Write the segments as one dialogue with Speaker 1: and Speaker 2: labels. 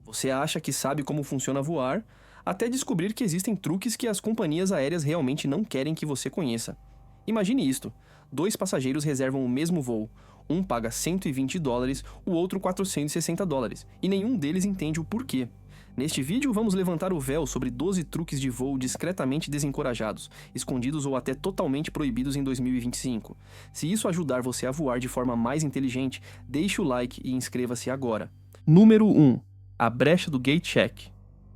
Speaker 1: Você acha que sabe como funciona voar, até descobrir que existem truques que as companhias aéreas realmente não querem que você conheça. Imagine isto: dois passageiros reservam o mesmo voo. Um paga $120, o outro $460, e nenhum deles entende o porquê. Neste vídeo, vamos levantar o véu sobre 12 truques de voo discretamente desencorajados, escondidos ou até totalmente proibidos em 2025. Se isso ajudar você a voar de forma mais inteligente, deixe o like e inscreva-se agora. Número 1. A brecha do gate check.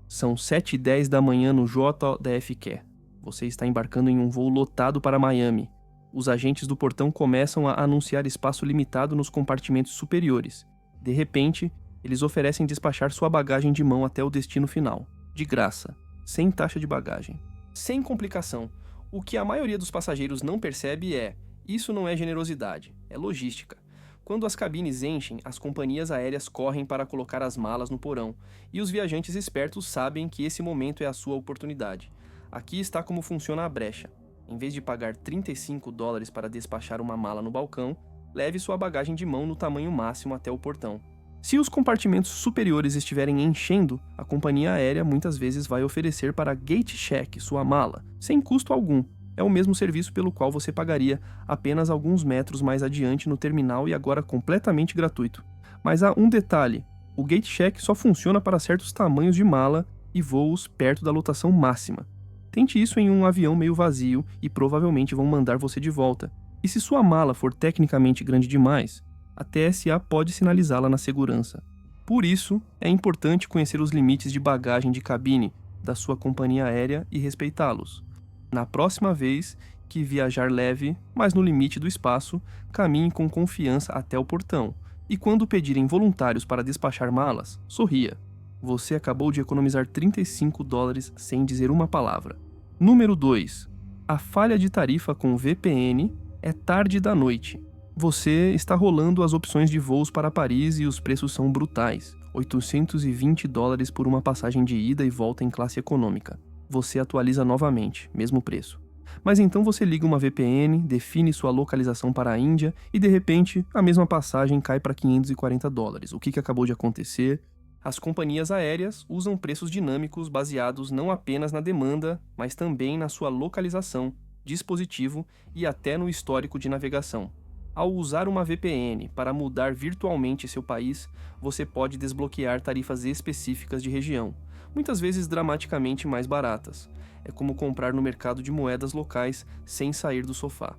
Speaker 1: São 7h10 da manhã no JDFQ. Você está embarcando em um voo lotado para Miami. Os agentes do portão começam a anunciar espaço limitado nos compartimentos superiores. De repente, eles oferecem despachar sua bagagem de mão até o destino final, de graça, sem taxa de bagagem. Sem complicação. O que a maioria dos passageiros não percebe é: isso não é generosidade, é logística. Quando as cabines enchem, as companhias aéreas correm para colocar as malas no porão, e os viajantes espertos sabem que esse momento é a sua oportunidade. Aqui está como funciona a brecha. Em vez de pagar $35 para despachar uma mala no balcão, leve sua bagagem de mão no tamanho máximo até o portão. Se os compartimentos superiores estiverem enchendo, a companhia aérea muitas vezes vai oferecer para gate check sua mala, sem custo algum. É o mesmo serviço pelo qual você pagaria apenas alguns metros mais adiante no terminal e agora completamente gratuito. Mas há um detalhe: o gate check só funciona para certos tamanhos de mala e voos perto da lotação máxima. Tente isso em um avião meio vazio e provavelmente vão mandar você de volta. E se sua mala for tecnicamente grande demais, a TSA pode sinalizá-la na segurança. Por isso, é importante conhecer os limites de bagagem de cabine da sua companhia aérea e respeitá-los. Na próxima vez que viajar leve, mas no limite do espaço, caminhe com confiança até o portão. E quando pedirem voluntários para despachar malas, sorria. Você acabou de economizar $35 sem dizer uma palavra. Número 2. A falha de tarifa com VPN é tarde da noite. Você está rolando as opções de voos para Paris e os preços são brutais. $820 por uma passagem de ida e volta em classe econômica. Você atualiza novamente, mesmo preço. Mas então você liga uma VPN, define sua localização para a Índia e de repente a mesma passagem cai para $540. O que acabou de acontecer? As companhias aéreas usam preços dinâmicos baseados não apenas na demanda, mas também na sua localização, dispositivo e até no histórico de navegação. Ao usar uma VPN para mudar virtualmente seu país, você pode desbloquear tarifas específicas de região, muitas vezes dramaticamente mais baratas. É como comprar no mercado de moedas locais sem sair do sofá.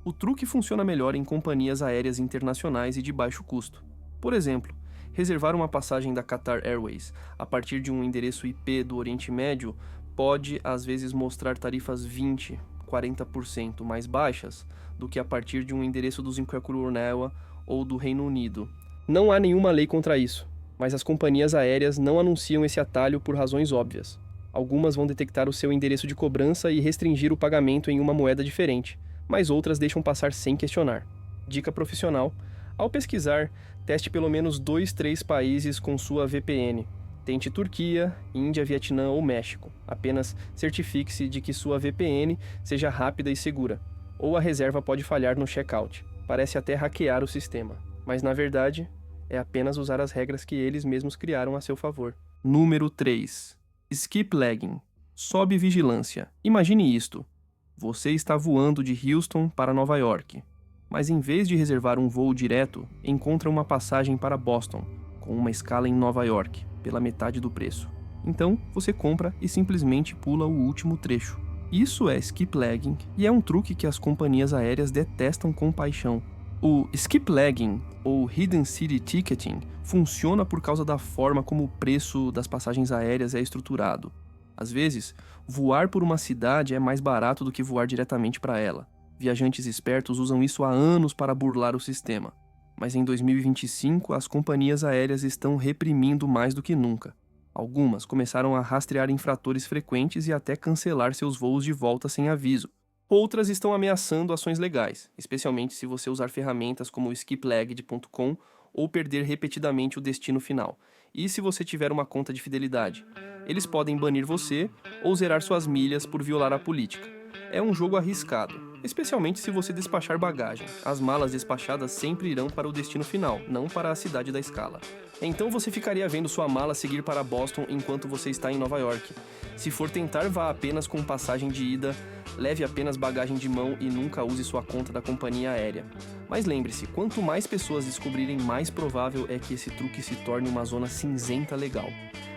Speaker 1: O truque funciona melhor em companhias aéreas internacionais e de baixo custo. Por exemplo, reservar uma passagem da Qatar Airways a partir de um endereço IP do Oriente Médio pode, às vezes, mostrar tarifas 20%, 40% mais baixas do que a partir de um endereço do Zincircular ou do Reino Unido. Não há nenhuma lei contra isso, mas as companhias aéreas não anunciam esse atalho por razões óbvias. Algumas vão detectar o seu endereço de cobrança e restringir o pagamento em uma moeda diferente, mas outras deixam passar sem questionar. Dica profissional: ao pesquisar, teste pelo menos 2-3 países com sua VPN. Tente Turquia, Índia, Vietnã ou México. Apenas certifique-se de que sua VPN seja rápida e segura, ou a reserva pode falhar no checkout. Parece até hackear o sistema, mas na verdade é apenas usar as regras que eles mesmos criaram a seu favor. Número 3. Skip lagging. Sobe vigilância. Imagine isto: você está voando de Houston para Nova York, mas em vez de reservar um voo direto, encontra uma passagem para Boston, com uma escala em Nova York, pela metade do preço. Então, você compra e simplesmente pula o último trecho. Isso é skip lagging e é um truque que as companhias aéreas detestam com paixão. O skip lagging, ou hidden city ticketing, funciona por causa da forma como o preço das passagens aéreas é estruturado. Às vezes, voar por uma cidade é mais barato do que voar diretamente para ela. Viajantes espertos usam isso há anos para burlar o sistema. Mas em 2025, as companhias aéreas estão reprimindo mais do que nunca. Algumas começaram a rastrear infratores frequentes e até cancelar seus voos de volta sem aviso. Outras estão ameaçando ações legais, especialmente se você usar ferramentas como o skiplagged.com ou perder repetidamente o destino final. E se você tiver uma conta de fidelidade. Eles podem banir você ou zerar suas milhas por violar a política. É um jogo arriscado, especialmente se você despachar bagagem. As malas despachadas sempre irão para o destino final, não para a cidade da escala. Então você ficaria vendo sua mala seguir para Boston enquanto você está em Nova York. Se for tentar, vá apenas com passagem de ida, leve apenas bagagem de mão e nunca use sua conta da companhia aérea. Mas lembre-se, quanto mais pessoas descobrirem, mais provável é que esse truque se torne uma zona cinzenta legal.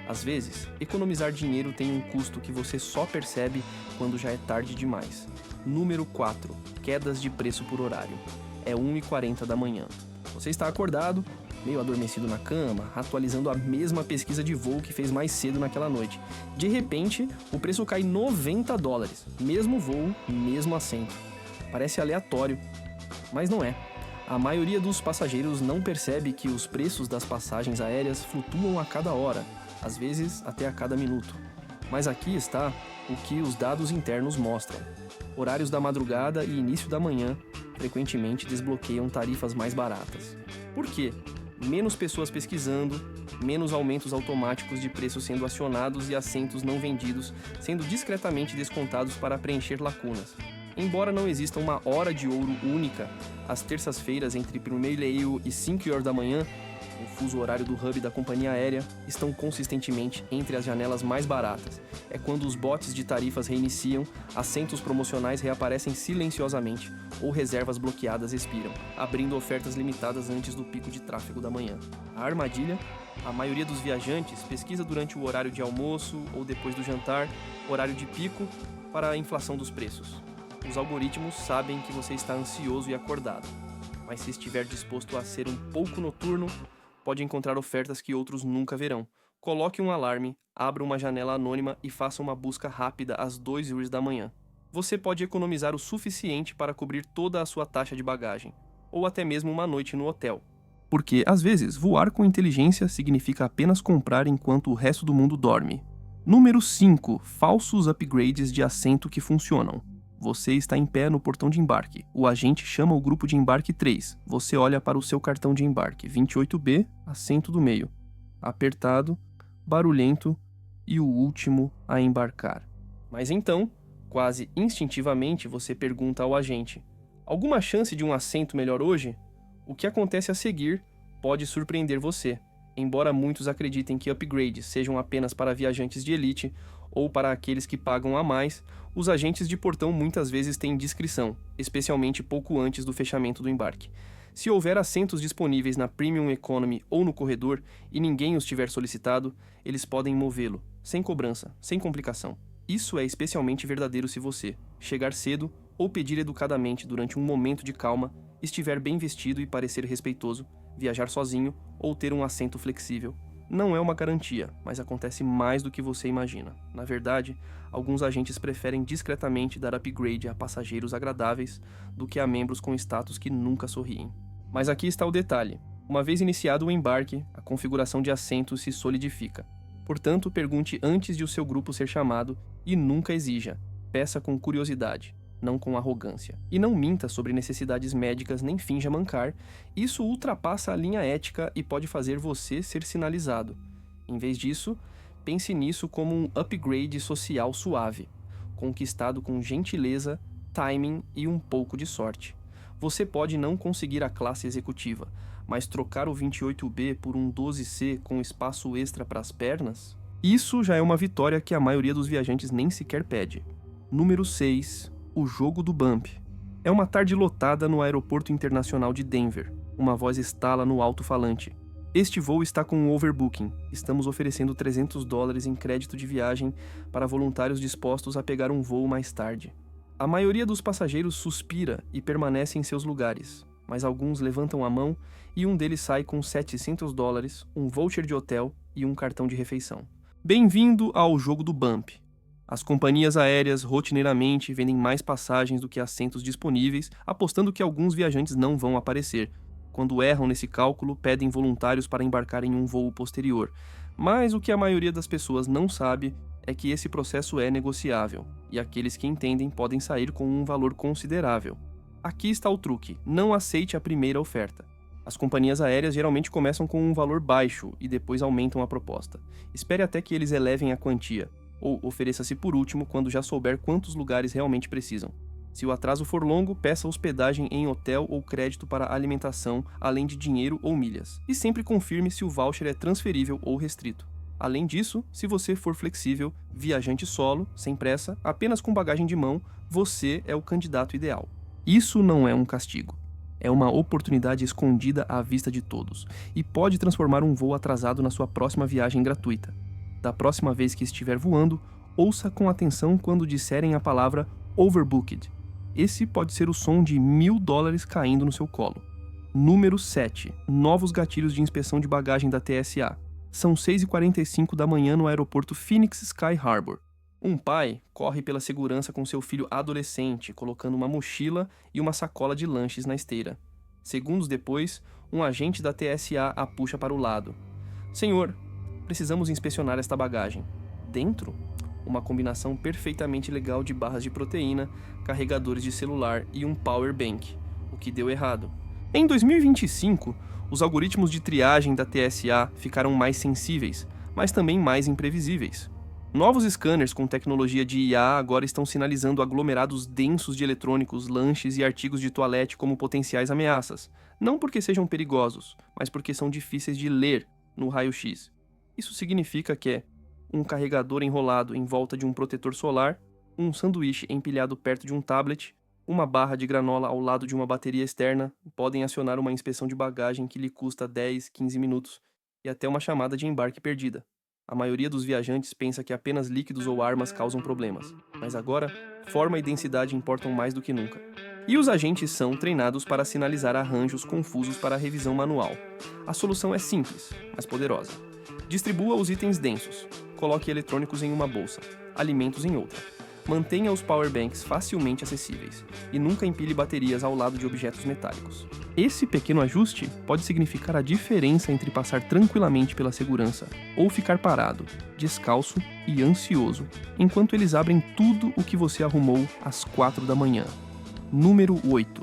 Speaker 1: Às vezes, economizar dinheiro tem um custo que você só percebe quando já é tarde demais. Número 4. Quedas de preço por horário. É 1h40 da manhã. Você está acordado, meio adormecido na cama, atualizando a mesma pesquisa de voo que fez mais cedo naquela noite. De repente, o preço cai $90. Mesmo voo, mesmo assento. Parece aleatório, mas não é. A maioria dos passageiros não percebe que os preços das passagens aéreas flutuam a cada hora, às vezes até a cada minuto. Mas aqui está o que os dados internos mostram. Horários da madrugada e início da manhã frequentemente desbloqueiam tarifas mais baratas. Por quê? Menos pessoas pesquisando, menos aumentos automáticos de preços sendo acionados e assentos não vendidos sendo discretamente descontados para preencher lacunas. Embora não exista uma hora de ouro única, às terças-feiras entre 1h e 5h da manhã, o fuso horário do hub da companhia aérea, estão consistentemente entre as janelas mais baratas. É quando os bots de tarifas reiniciam, assentos promocionais reaparecem silenciosamente ou reservas bloqueadas expiram, abrindo ofertas limitadas antes do pico de tráfego da manhã. A armadilha? A maioria dos viajantes pesquisa durante o horário de almoço ou depois do jantar, horário de pico, para a inflação dos preços. Os algoritmos sabem que você está ansioso e acordado, mas se estiver disposto a ser um pouco noturno, pode encontrar ofertas que outros nunca verão. Coloque um alarme, abra uma janela anônima e faça uma busca rápida às 2h da manhã. Você pode economizar o suficiente para cobrir toda a sua taxa de bagagem, ou até mesmo uma noite no hotel. Porque, às vezes, voar com inteligência significa apenas comprar enquanto o resto do mundo dorme. Número 5. Falsos upgrades de assento que funcionam. Você está em pé no portão de embarque. O agente chama o grupo de embarque 3. Você olha para o seu cartão de embarque. 28B, assento do meio. Apertado, barulhento e o último a embarcar. Mas então, quase instintivamente, você pergunta ao agente: alguma chance de um assento melhor hoje? O que acontece a seguir pode surpreender você. Embora muitos acreditem que upgrades sejam apenas para viajantes de elite ou para aqueles que pagam a mais, os agentes de portão muitas vezes têm discrição, especialmente pouco antes do fechamento do embarque. Se houver assentos disponíveis na Premium Economy ou no corredor e ninguém os tiver solicitado, eles podem movê-lo, sem cobrança, sem complicação. Isso é especialmente verdadeiro se você chegar cedo ou pedir educadamente durante um momento de calma, estiver bem vestido e parecer respeitoso, viajar sozinho ou ter um assento flexível. Não é uma garantia, mas acontece mais do que você imagina. Na verdade, alguns agentes preferem discretamente dar upgrade a passageiros agradáveis do que a membros com status que nunca sorriem. Mas aqui está o detalhe. Uma vez iniciado o embarque, a configuração de assentos se solidifica. Portanto, pergunte antes de o seu grupo ser chamado e nunca exija. Peça com curiosidade, não com arrogância. E não minta sobre necessidades médicas nem finja mancar. Isso ultrapassa a linha ética e pode fazer você ser sinalizado. Em vez disso, pense nisso como um upgrade social suave, conquistado com gentileza, timing e um pouco de sorte. Você pode não conseguir a classe executiva, mas trocar o 28B por um 12C com espaço extra para as pernas? Isso já é uma vitória que a maioria dos viajantes nem sequer pede. Número 6. O jogo do bump. É uma tarde lotada no aeroporto internacional de Denver. Uma voz estala no alto-falante. Este voo está com um overbooking. Estamos oferecendo $300 em crédito de viagem para voluntários dispostos a pegar um voo mais tarde. A maioria dos passageiros suspira e permanece em seus lugares, mas alguns levantam a mão e um deles sai com $700, um voucher de hotel e um cartão de refeição. Bem-vindo ao jogo do bump. As companhias aéreas rotineiramente vendem mais passagens do que assentos disponíveis, apostando que alguns viajantes não vão aparecer. Quando erram nesse cálculo, pedem voluntários para embarcar em um voo posterior. Mas o que a maioria das pessoas não sabe é que esse processo é negociável, e aqueles que entendem podem sair com um valor considerável. Aqui está o truque: não aceite a primeira oferta. As companhias aéreas geralmente começam com um valor baixo e depois aumentam a proposta. Espere até que eles elevem a quantia, ou ofereça-se por último quando já souber quantos lugares realmente precisam. Se o atraso for longo, peça hospedagem em hotel ou crédito para alimentação, além de dinheiro ou milhas. E sempre confirme se o voucher é transferível ou restrito. Além disso, se você for flexível, viajante solo, sem pressa, apenas com bagagem de mão, você é o candidato ideal. Isso não é um castigo. É uma oportunidade escondida à vista de todos, e pode transformar um voo atrasado na sua próxima viagem gratuita. Da próxima vez que estiver voando, ouça com atenção quando disserem a palavra overbooked. Esse pode ser o som de $1.000 caindo no seu colo. Número 7. Novos gatilhos de inspeção de bagagem da TSA. São 6h45 da manhã no aeroporto Phoenix Sky Harbor. Um pai corre pela segurança com seu filho adolescente, colocando uma mochila e uma sacola de lanches na esteira. Segundos depois, um agente da TSA a puxa para o lado. Senhor, precisamos inspecionar esta bagagem. Dentro? Uma combinação perfeitamente legal de barras de proteína, carregadores de celular e um power bank, o que deu errado. Em 2025, os algoritmos de triagem da TSA ficaram mais sensíveis, mas também mais imprevisíveis. Novos scanners com tecnologia de IA agora estão sinalizando aglomerados densos de eletrônicos, lanches e artigos de toalete como potenciais ameaças, não porque sejam perigosos, mas porque são difíceis de ler no raio-x. Isso significa que um carregador enrolado em volta de um protetor solar, um sanduíche empilhado perto de um tablet, uma barra de granola ao lado de uma bateria externa podem acionar uma inspeção de bagagem que lhe custa 10, 15 minutos e até uma chamada de embarque perdida. A maioria dos viajantes pensa que apenas líquidos ou armas causam problemas, mas agora, forma e densidade importam mais do que nunca. E os agentes são treinados para sinalizar arranjos confusos para a revisão manual. A solução é simples, mas poderosa. Distribua os itens densos. Coloque eletrônicos em uma bolsa, alimentos em outra. Mantenha os powerbanks facilmente acessíveis e nunca empilhe baterias ao lado de objetos metálicos. Esse pequeno ajuste pode significar a diferença entre passar tranquilamente pela segurança ou ficar parado, descalço e ansioso, enquanto eles abrem tudo o que você arrumou às 4 da manhã. Número 8.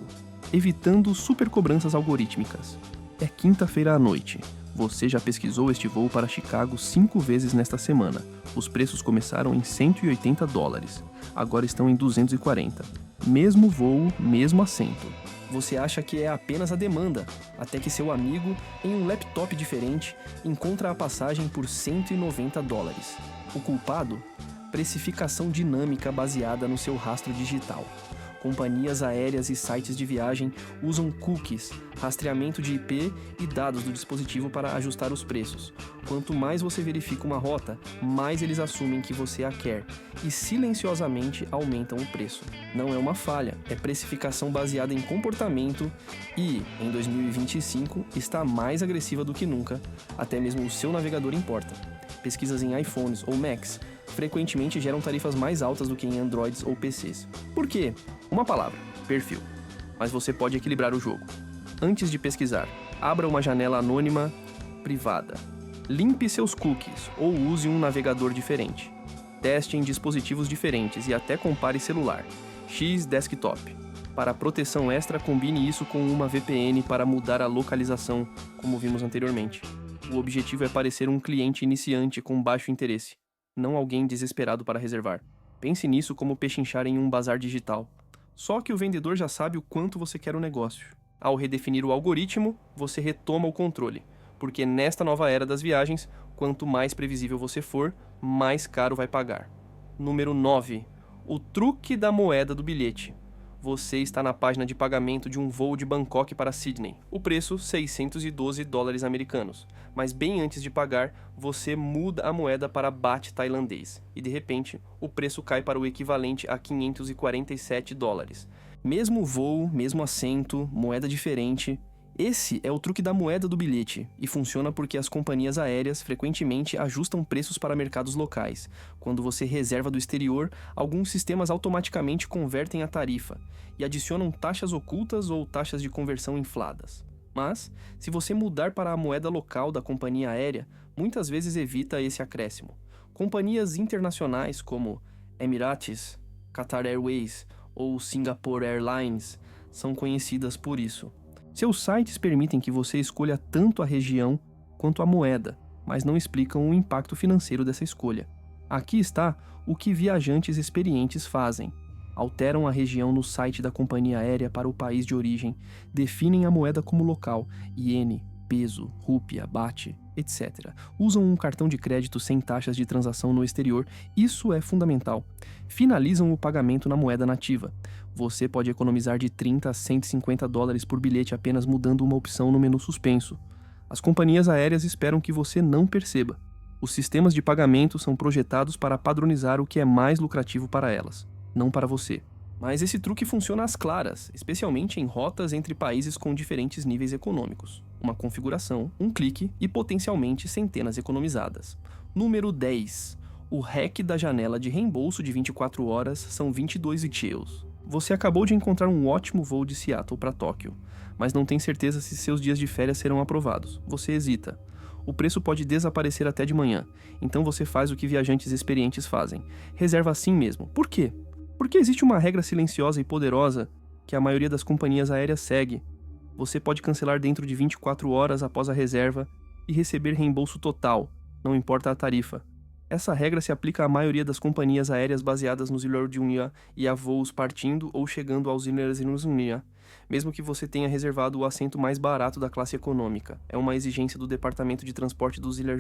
Speaker 1: Evitando supercobranças algorítmicas. É quinta-feira à noite. Você já pesquisou este voo para Chicago 5 vezes nesta semana. Os preços começaram em $180. Agora estão em 240. Mesmo voo, mesmo assento. Você acha que é apenas a demanda, até que seu amigo, em um laptop diferente, encontra a passagem por $190. O culpado? Precificação dinâmica baseada no seu rastro digital. Companhias aéreas e sites de viagem usam cookies, rastreamento de IP e dados do dispositivo para ajustar os preços. Quanto mais você verifica uma rota, mais eles assumem que você a quer e silenciosamente aumentam o preço. Não é uma falha, é precificação baseada em comportamento e, em 2025, está mais agressiva do que nunca, até mesmo o seu navegador importa. Pesquisas em iPhones ou Macs frequentemente geram tarifas mais altas do que em Androids ou PCs. Por quê? Uma palavra: perfil. Mas você pode equilibrar o jogo. Antes de pesquisar, abra uma janela anônima privada. Limpe seus cookies ou use um navegador diferente. Teste em dispositivos diferentes e até compare celular. X desktop. Para proteção extra, combine isso com uma VPN para mudar a localização, como vimos anteriormente. O objetivo é parecer um cliente iniciante com baixo interesse, não alguém desesperado para reservar. Pense nisso como pechinchar em um bazar digital. Só que o vendedor já sabe o quanto você quer o negócio. Ao redefinir o algoritmo, você retoma o controle, porque nesta nova era das viagens, quanto mais previsível você for, mais caro vai pagar. Número 9. O truque da moeda do bilhete. Você está na página de pagamento de um voo de Bangkok para Sydney. O preço, $612 americanos. Mas bem antes de pagar, você muda a moeda para baht tailandês. E de repente, o preço cai para o equivalente a $547. Mesmo voo, mesmo assento, moeda diferente. Esse é o truque da moeda do bilhete, e funciona porque as companhias aéreas frequentemente ajustam preços para mercados locais. Quando você reserva do exterior, alguns sistemas automaticamente convertem a tarifa e adicionam taxas ocultas ou taxas de conversão infladas. Mas, se você mudar para a moeda local da companhia aérea, muitas vezes evita esse acréscimo. Companhias internacionais como Emirates, Qatar Airways ou Singapore Airlines são conhecidas por isso. Seus sites permitem que você escolha tanto a região quanto a moeda, mas não explicam o impacto financeiro dessa escolha. Aqui está o que viajantes experientes fazem. Alteram a região no site da companhia aérea para o país de origem, definem a moeda como local, iene, peso, rúpia, baht, etc. Usam um cartão de crédito sem taxas de transação no exterior, isso é fundamental. Finalizam o pagamento na moeda nativa. Você pode economizar de 30 a 150 dólares por bilhete apenas mudando uma opção no menu suspenso. As companhias aéreas esperam que você não perceba. Os sistemas de pagamento são projetados para padronizar o que é mais lucrativo para elas, não para você. Mas esse truque funciona às claras, especialmente em rotas entre países com diferentes níveis econômicos. Uma configuração, um clique e potencialmente centenas economizadas. Número 10. O hack da janela de reembolso de 24 horas são 22 EUR. Você acabou de encontrar um ótimo voo de Seattle para Tóquio, mas não tem certeza se seus dias de férias serão aprovados. Você hesita. O preço pode desaparecer até de manhã, então você faz o que viajantes experientes fazem. Reserva assim mesmo. Por quê? Porque existe uma regra silenciosa e poderosa que a maioria das companhias aéreas segue. Você pode cancelar dentro de 24 horas após a reserva e receber reembolso total, não importa a tarifa. Essa regra se aplica à maioria das companhias aéreas baseadas nos Ilha e a voos partindo ou chegando aos Ilha, mesmo que você tenha reservado o assento mais barato da classe econômica. É uma exigência do Departamento de Transporte dos Ilha,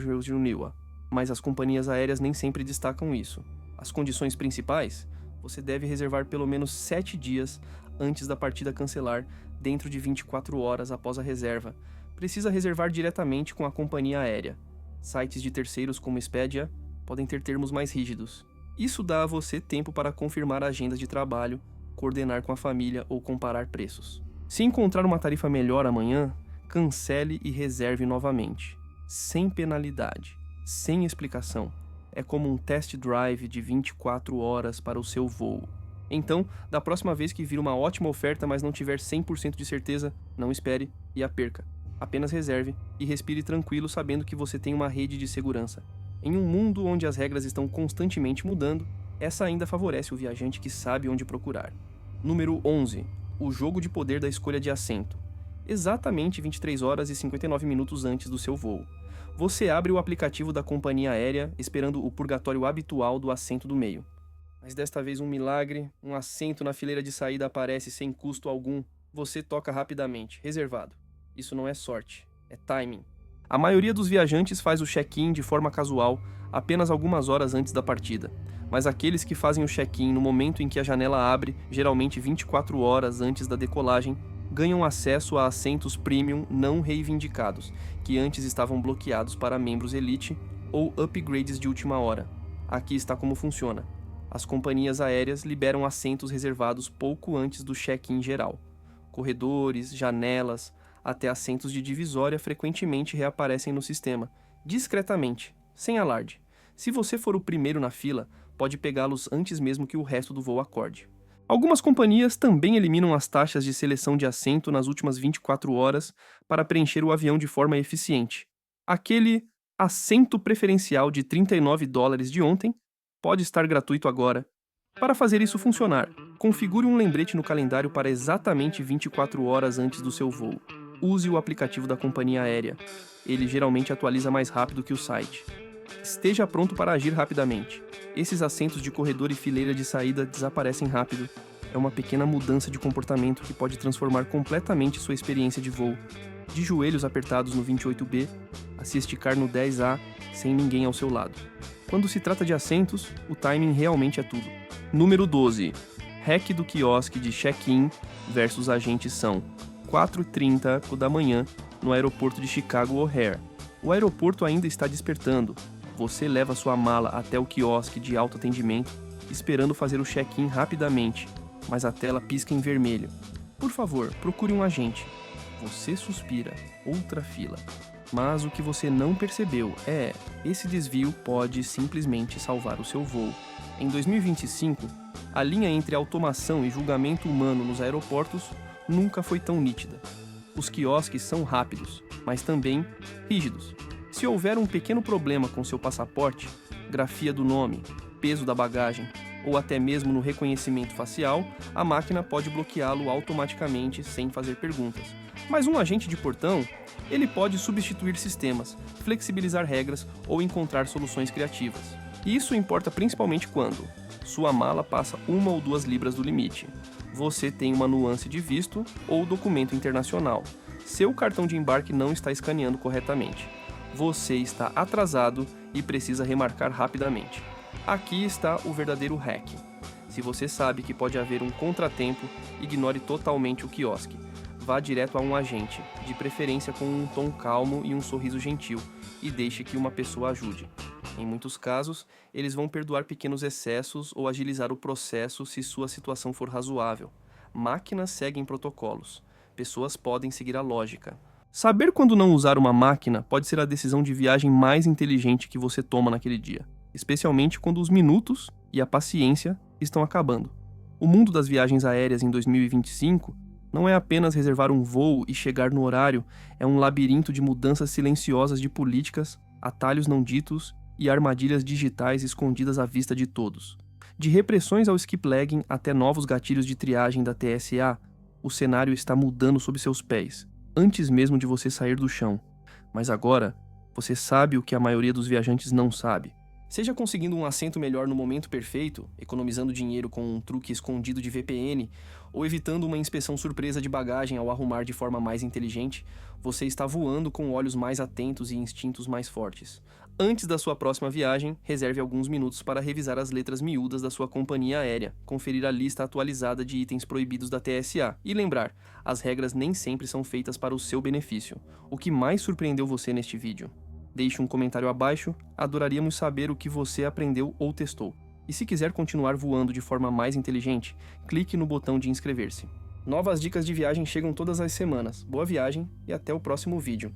Speaker 1: mas as companhias aéreas nem sempre destacam isso. As condições principais? Você deve reservar pelo menos 7 dias antes da partida cancelar, dentro de 24 horas após a reserva. Precisa reservar diretamente com a companhia aérea. Sites de terceiros como Expedia podem ter termos mais rígidos. Isso dá a você tempo para confirmar agendas de trabalho, coordenar com a família ou comparar preços. Se encontrar uma tarifa melhor amanhã, cancele e reserve novamente. Sem penalidade, sem explicação. É como um test drive de 24 horas para o seu voo. Então, da próxima vez que vir uma ótima oferta, mas não tiver 100% de certeza, não espere e a perca. Apenas reserve e respire tranquilo sabendo que você tem uma rede de segurança. Em um mundo onde as regras estão constantemente mudando, essa ainda favorece o viajante que sabe onde procurar. Número 11. O jogo de poder da escolha de assento. Exatamente 23 horas e 59 minutos antes do seu voo. Você abre o aplicativo da companhia aérea esperando o purgatório habitual do assento do meio. Mas desta vez um milagre, um assento na fileira de saída aparece sem custo algum. Você toca rapidamente, reservado. Isso não é sorte, é timing. A maioria dos viajantes faz o check-in de forma casual, apenas algumas horas antes da partida. Mas aqueles que fazem o check-in no momento em que a janela abre, geralmente 24 horas antes da decolagem, ganham acesso a assentos premium não reivindicados, que antes estavam bloqueados para membros elite ou upgrades de última hora. Aqui está como funciona. As companhias aéreas liberam assentos reservados pouco antes do check-in geral. Corredores, janelas, até assentos de divisória frequentemente reaparecem no sistema, discretamente, sem alarde. Se você for o primeiro na fila, pode pegá-los antes mesmo que o resto do voo acorde. Algumas companhias também eliminam as taxas de seleção de assento nas últimas 24 horas para preencher o avião de forma eficiente. Aquele assento preferencial de 39 dólares de ontem pode estar gratuito agora. Para fazer isso funcionar, configure um lembrete no calendário para exatamente 24 horas antes do seu voo. Use o aplicativo da companhia aérea. Ele geralmente atualiza mais rápido que o site. Esteja pronto para agir rapidamente. Esses assentos de corredor e fileira de saída desaparecem rápido. É uma pequena mudança de comportamento que pode transformar completamente sua experiência de voo. De joelhos apertados no 28B, a se esticar no 10A, sem ninguém ao seu lado. Quando se trata de assentos, o timing realmente é tudo. Número 12. Hack do quiosque de check-in versus agentes são 4h30 da manhã no aeroporto de Chicago O'Hare. O aeroporto ainda está despertando. Você leva sua mala até o quiosque de autoatendimento, esperando fazer o check-in rapidamente, mas a tela pisca em vermelho. Por favor, procure um agente. Você suspira. Outra fila. Mas o que você não percebeu é: esse desvio pode simplesmente salvar o seu voo. Em 2025, a linha entre automação e julgamento humano nos aeroportos nunca foi tão nítida. Os quiosques são rápidos, mas também rígidos. Se houver um pequeno problema com seu passaporte, grafia do nome, peso da bagagem ou até mesmo no reconhecimento facial, a máquina pode bloqueá-lo automaticamente sem fazer perguntas. Mas um agente de portão, ele pode substituir sistemas, flexibilizar regras ou encontrar soluções criativas. E isso importa principalmente quando Sua mala passa 1 ou 2 libras do limite. Você tem uma nuance de visto ou documento internacional. Seu cartão de embarque não está escaneando corretamente. Você está atrasado e precisa remarcar rapidamente. Aqui está o verdadeiro hack. Se você sabe que pode haver um contratempo, ignore totalmente o quiosque. Vá direto a um agente, de preferência com um tom calmo e um sorriso gentil, e deixe que uma pessoa ajude. Em muitos casos, eles vão perdoar pequenos excessos ou agilizar o processo se sua situação for razoável. Máquinas seguem protocolos. Pessoas podem seguir a lógica. Saber quando não usar uma máquina pode ser a decisão de viagem mais inteligente que você toma naquele dia, especialmente quando os minutos e a paciência estão acabando. O mundo das viagens aéreas em 2025 não é apenas reservar um voo e chegar no horário, é um labirinto de mudanças silenciosas de políticas, atalhos não ditos e armadilhas digitais escondidas à vista de todos. De repressões ao skip lagging até novos gatilhos de triagem da TSA, o cenário está mudando sob seus pés, antes mesmo de você sair do chão. Mas agora, você sabe o que a maioria dos viajantes não sabe. Seja conseguindo um assento melhor no momento perfeito, economizando dinheiro com um truque escondido de VPN, ou evitando uma inspeção surpresa de bagagem ao arrumar de forma mais inteligente, você está voando com olhos mais atentos e instintos mais fortes. Antes da sua próxima viagem, reserve alguns minutos para revisar as letras miúdas da sua companhia aérea, conferir a lista atualizada de itens proibidos da TSA e lembrar, as regras nem sempre são feitas para o seu benefício. O que mais surpreendeu você neste vídeo? Deixe um comentário abaixo, adoraríamos saber o que você aprendeu ou testou. E se quiser continuar voando de forma mais inteligente, clique no botão de inscrever-se. Novas dicas de viagem chegam todas as semanas. Boa viagem e até o próximo vídeo.